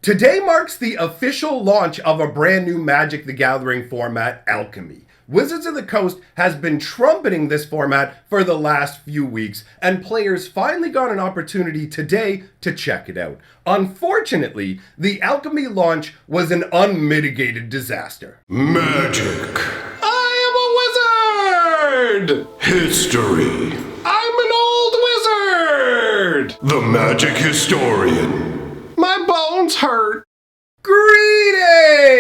Today marks the official launch of a brand new Magic the Gathering format, Alchemy. Wizards of the Coast has been trumpeting this format for the last few weeks, and players finally got an opportunity today to check it out. Unfortunately, the Alchemy launch was an unmitigated disaster. Magic. I am a wizard! History. I'm an old wizard! The magic historian. My bones hurt. Greetings!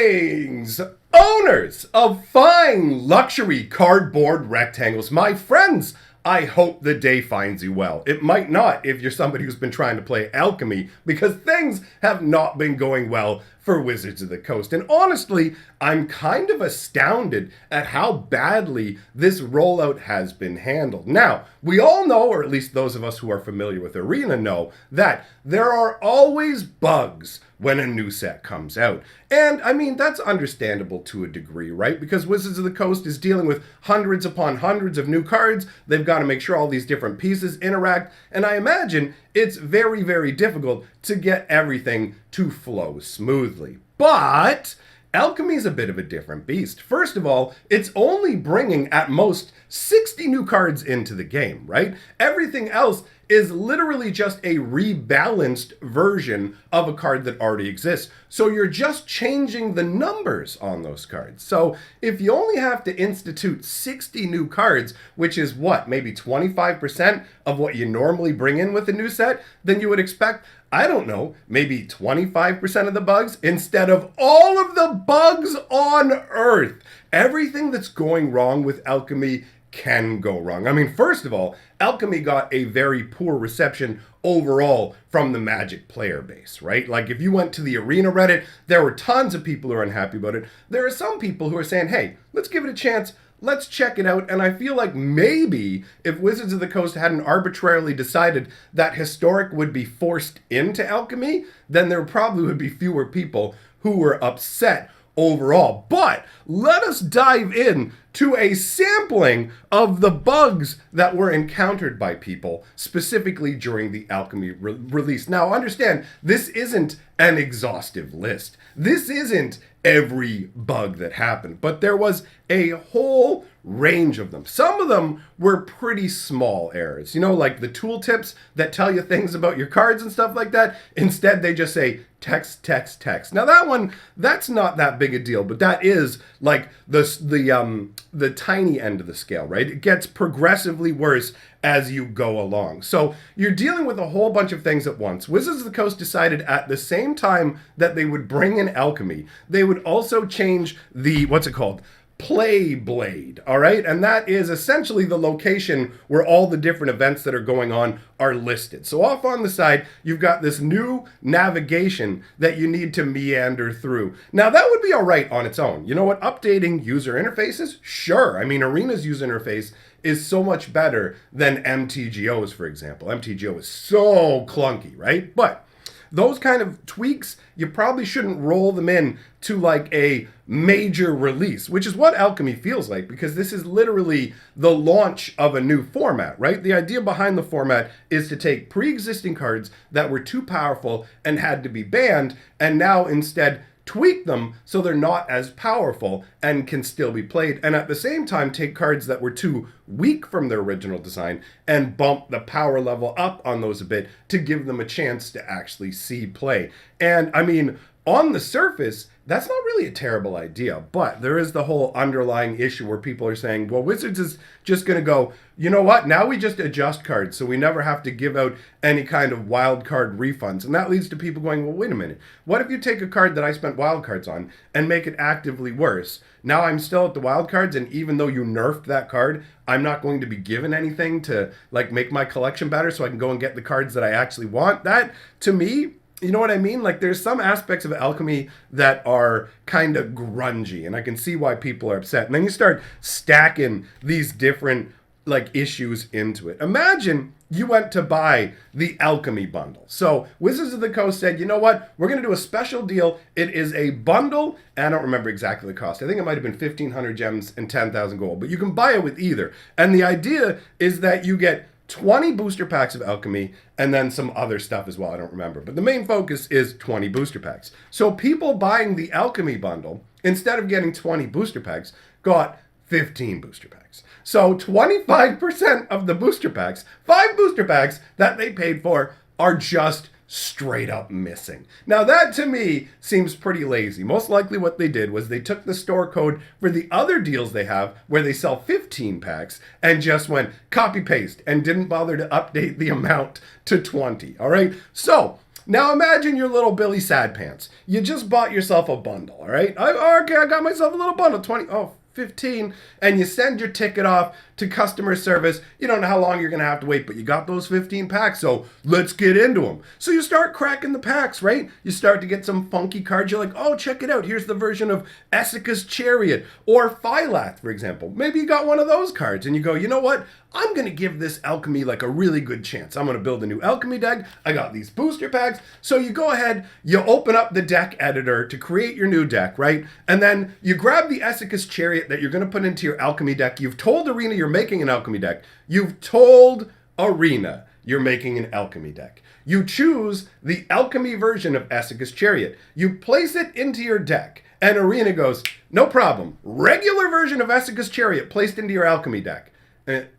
Owners of fine luxury cardboard rectangles, my friends, I hope the day finds you well. It might not if you're somebody who's been trying to play Alchemy, because things have not been going well for Wizards of the Coast. And honestly, I'm kind of astounded at how badly this rollout has been handled. Now, we all know, or at least those of us who are familiar with Arena know, that there are always bugs when a new set comes out. And I mean, that's understandable to a degree, right? Because Wizards of the Coast is dealing with hundreds upon hundreds of new cards. They've got to make sure all these different pieces interact. And I imagine it's very, very difficult to get everything to flow smoothly. But Alchemy is a bit of a different beast. First of all, it's only bringing at most 60 new cards into the game, right? Everything else is literally just a rebalanced version of a card that already exists. So you're just changing the numbers on those cards. So if you only have to institute 60 new cards, which is what, maybe 25% of what you normally bring in with a new set, then you would expect, I don't know, maybe 25% of the bugs instead of all of the bugs on Earth. Everything that's going wrong with Alchemy can go wrong. I mean, first of all, Alchemy got a very poor reception overall from the Magic player base, right? Like if you went to the Arena Reddit, there were tons of people who are unhappy about it. There are some people who are saying, hey, let's give it a chance. Let's check it out. And I feel like maybe if Wizards of the Coast hadn't arbitrarily decided that Historic would be forced into Alchemy, then there probably would be fewer people who were upset overall. But let us dive in to a sampling of the bugs that were encountered by people, specifically during the Alchemy release. Now, understand, this isn't an exhaustive list. This isn't every bug that happened, but there was a whole range of them. Some of them were pretty small errors, you know, like the tooltips that tell you things about your cards and stuff like that. Instead, they just say text, text, text. Now that one, that's not that big a deal, but that is like the tiny end of the scale, right? It gets progressively worse as you go along. So you're dealing with a whole bunch of things at once. Wizards of the Coast decided at the same time that they would bring in Alchemy, they would also change the, what's it called? Play blade, all right? And that is essentially the location where all the different events that are going on are listed. So off on the side, you've got this new navigation that you need to meander through. Now that would be all right on its own. You know what? Updating user interfaces? Sure. I mean, Arena's user interface is so much better than MTGO's, for example. MTGO is so clunky, right? But those kind of tweaks, you probably shouldn't roll them in to like a major release, which is what Alchemy feels like, because this is literally the launch of a new format, right? The idea behind the format is to take pre-existing cards that were too powerful and had to be banned, and now instead tweak them so they're not as powerful and can still be played, and at the same time take cards that were too weak from their original design and bump the power level up on those a bit to give them a chance to actually see play. And I mean, on the surface, that's not really a terrible idea, but there is the whole underlying issue where people are saying, well, Wizards is just going to go, you know what, now we just adjust cards so we never have to give out any kind of wild card refunds. And that leads to people going, well, wait a minute, what if you take a card that I spent wild cards on and make it actively worse? Now I'm still at the wild cards, and even though you nerfed that card, I'm not going to be given anything to like make my collection better so I can go and get the cards that I actually want. That, to me, you know what I mean? Like, there's some aspects of Alchemy that are kind of grungy, and I can see why people are upset. And then you start stacking these different, like, issues into it. Imagine you went to buy the Alchemy bundle. So Wizards of the Coast said, you know what? We're going to do a special deal. It is a bundle. And I don't remember exactly the cost. I think it might have been 1,500 gems and 10,000 gold. But you can buy it with either. And the idea is that you get 20 booster packs of Alchemy, and then some other stuff as well. I don't remember. But the main focus is 20 booster packs. So people buying the Alchemy bundle, instead of getting 20 booster packs, got 15 booster packs. So 25% of the booster packs, 5 booster packs that they paid for, are just straight up missing. Now that to me seems pretty lazy. Most likely what they did was they took the store code for the other deals they have where they sell 15 packs and just went copy paste and didn't bother to update the amount to 20. All right. So now imagine your little Billy Sad Pants. You just bought yourself a bundle. All right. I got myself a little bundle. 20. Oh, 15, and you send your ticket off to customer service. You don't know how long you're going to have to wait, but you got those 15 packs, so let's get into them. So you start cracking the packs, right? You start to get some funky cards. You're like, oh, check it out. Here's the version of Essica's Chariot or Phylath, for example. Maybe you got one of those cards, and you go, you know what? I'm going to give this Alchemy like a really good chance. I'm going to build a new Alchemy deck. I got these booster packs. So you go ahead, you open up the deck editor to create your new deck, right? And then you grab the Essica's Chariot that you're going to put into your Alchemy deck. You've told Arena you're making an Alchemy deck. You've told Arena you're making an Alchemy deck. You choose the Alchemy version of Essica's Chariot. You place it into your deck. And Arena goes, no problem. Regular version of Essica's Chariot placed into your Alchemy deck. And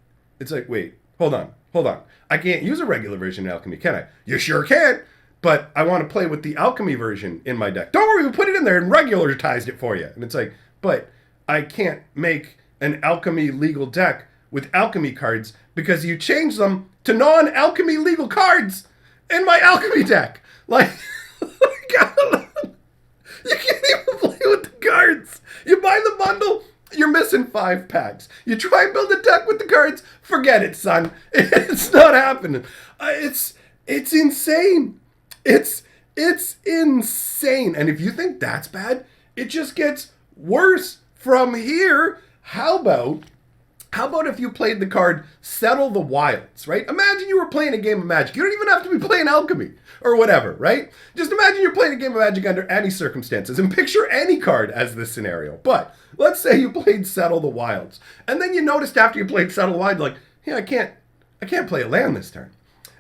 it's like, wait, hold on. I can't use a regular version of Alchemy, can I? You sure can, but I want to play with the Alchemy version in my deck. Don't worry, we put it in there and regularized it for you. And it's like, but I can't make an Alchemy legal deck with Alchemy cards because you changed them to non-Alchemy legal cards in my Alchemy deck. Like, you can't even play with the cards. You buy the bundle, you're missing 5 packs. You try and build a deck with the cards, forget it, son. It's not happening. It's insane. It's insane. And if you think that's bad, it just gets worse from here. How about if you played the card Settle the Wilds, right? Imagine you were playing a game of Magic. You don't even have to be playing Alchemy or whatever, right? Just imagine you're playing a game of Magic under any circumstances and picture any card as this scenario. But let's say you played Settle the Wilds. And then you noticed after you played Settle the Wilds, like, yeah, I can't play a land this turn.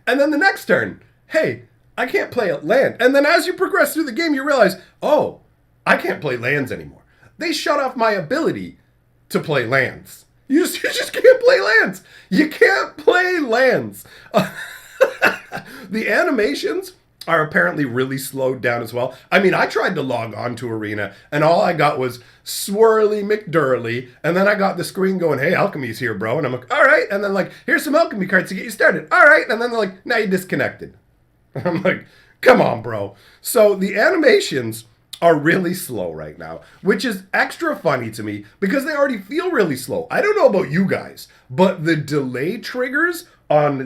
And then the next turn, hey, I can't play a land. And then as you progress through the game, you realize, oh, I can't play lands anymore. They shut off my ability to play lands. You just can't play lands. You can't play lands. The animations are apparently really slowed down as well. I mean, I tried to log on to Arena, and all I got was swirly McDurly, and then I got the screen going, hey, Alchemy's here, bro. And I'm like, all right. And then like, here's some Alchemy cards to get you started. All right. And then they're like, now you disconnected. And I'm like, come on, bro. So the animations are really slow right now, which is extra funny to me because they already feel really slow. I don't know about you guys, but the decay triggers on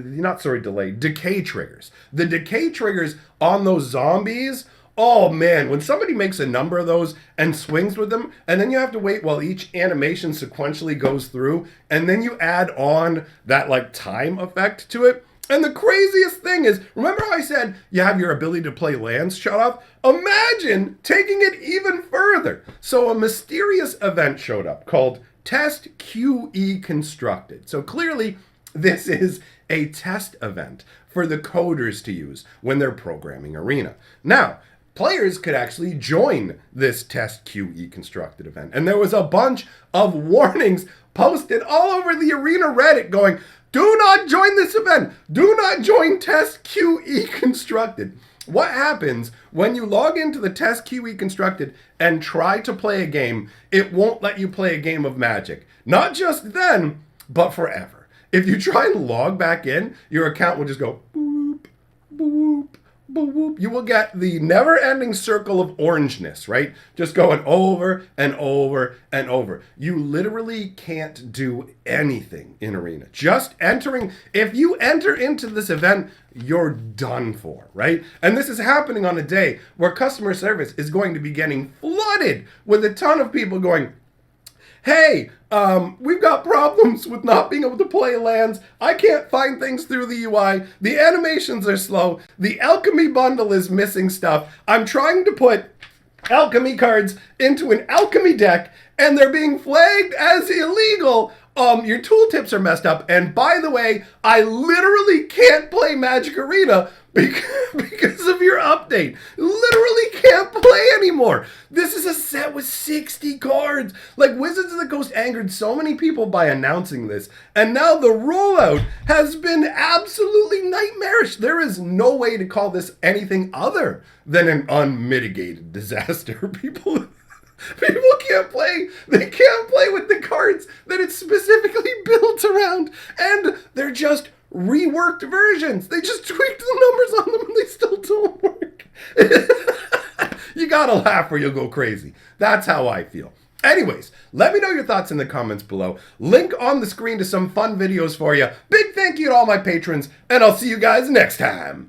those zombies, oh man, when somebody makes a number of those and swings with them, and then you have to wait while each animation sequentially goes through, and then you add on that like time effect to it. And the craziest thing is, remember how I said you have your ability to play lands shut off? Imagine taking it even further. So a mysterious event showed up called Test QE Constructed. So clearly this is a test event for the coders to use when they're programming Arena. Now, players could actually join this Test QE Constructed event. And there was a bunch of warnings posted all over the Arena Reddit going, do not join this event. Do not join Test QE Constructed. What happens when you log into the Test QE Constructed and try to play a game? It won't let you play a game of Magic. Not just then, but forever. If you try and log back in, your account will just go boop, boop, boop. You will get the never-ending circle of orangeness, right? Just going over and over and over. You literally can't do anything in Arena. Just entering, if you enter into this event, you're done for, right? And this is happening on a day where customer service is going to be getting flooded with a ton of people going, hey, we've got problems with not being able to play lands. I can't find things through the UI. The animations are slow. The Alchemy bundle is missing stuff. I'm trying to put Alchemy cards into an Alchemy deck, and they're being flagged as illegal Your tooltips are messed up. And by the way, I literally can't play Magic Arena because of your update. Literally can't play anymore. This is a set with 60 cards. Like, Wizards of the Coast angered so many people by announcing this, and now the rollout has been absolutely nightmarish. There is no way to call this anything other than an unmitigated disaster. People can't play. They can't play with the cards that it's specifically built around, and they're just reworked versions. They just tweaked the numbers on them and they still don't work. You gotta laugh or you'll go crazy. That's how I feel. Anyways, let me know your thoughts in the comments below. Link on the screen to some fun videos for you. Big thank you to all my patrons, and I'll see you guys next time.